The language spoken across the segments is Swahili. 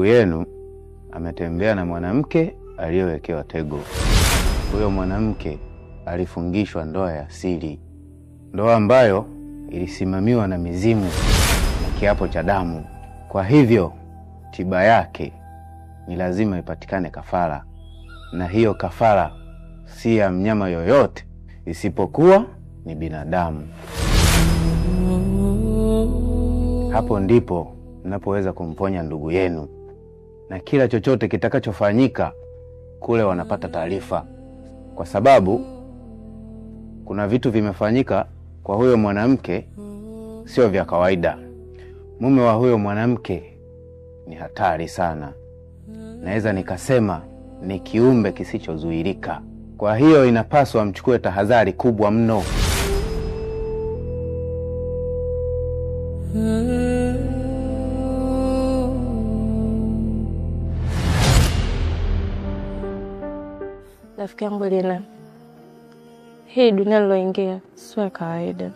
yenu ametembea na mwanamke aliyewekewa tego. Huyo mwanamke alifungishwa ndoa ya siri, ndoa ambayo ilisimamiwa na mizimu na kiapo cha damu. Kwa hivyo tiba yake ni lazima ipatikane kafara, na hiyo kafara si ya mnyama yoyote isipokuwa ni binadamu. Hapo ndipo ninapoweza kumponya ndugu yenu, na kila chochote kitakachofanyika kule wanapata taarifa, kwa sababu kuna vitu vimefanyika kwa huyo mwanamke sio vya kawaida. Mume wa huyo mwanamke ni hatari sana, naweza nikasema ni kiumbe kisichozuilika. Kwa hiyo inapaswa mchukue tahadhari kubwa mno. Rafiki yangu Lina, hii dunia niloingia sio ya kawaida.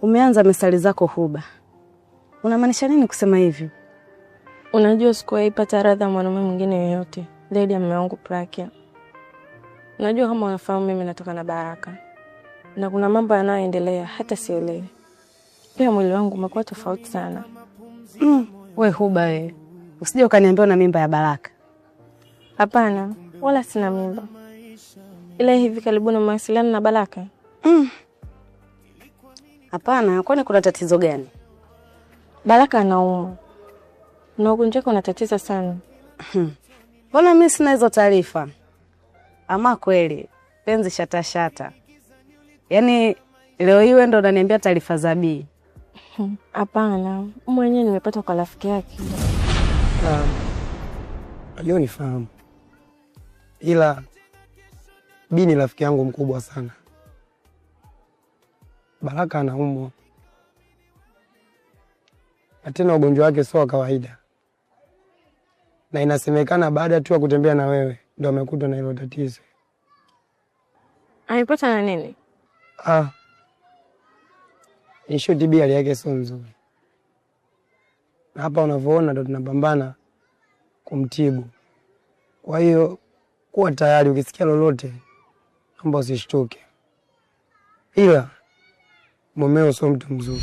Umeanza mesali zako Huba. Unamaanisha nini kusema hivyo? Unajua sikuwaipata radha mwanamume mwingine yoyote zaidi ya mume wangu Prakia. Unajua kama unafahamu mimi natoka na Baraka, na kuna mambo yanayoendelea hata sielewi. Pia mwili wangu umekuwa tofauti sana. We Huba wewe, usije ukaniambia una mimba ya Baraka. Hapana, wala sina mimba. Ila hivi karibuni mawasiliano na Baraka. Hapana, kwani kuna tatizo gani? Baraka anaumwa. Na ugonjwa wake unatatiza sana. Mbona mimi sina hizo taarifa? Ama kweli, penzi shata. Yaani leo hii wewe ndo unaniambia taarifa za Bi? Hapana, mwenyewe nimepata kwa rafiki yake. Najua nifahamu. Ila Bi ni rafiki yangu mkubwa sana. Baraka anaumwa. Na tena ugonjwa wake sio wa kawaida. Na inasemekana baada tu ya kutembea na wewe ndio amekutwa na hilo tatizo. Amepata na nini? Nisho Bi hali yake sio nzuri. Na hapa unavyoona ndio tunapambana kumtibu. Kwa hiyo kuwa tayari, ukisikia lolote naomba usishtuke. Ila mumeo sio mtu mzuri.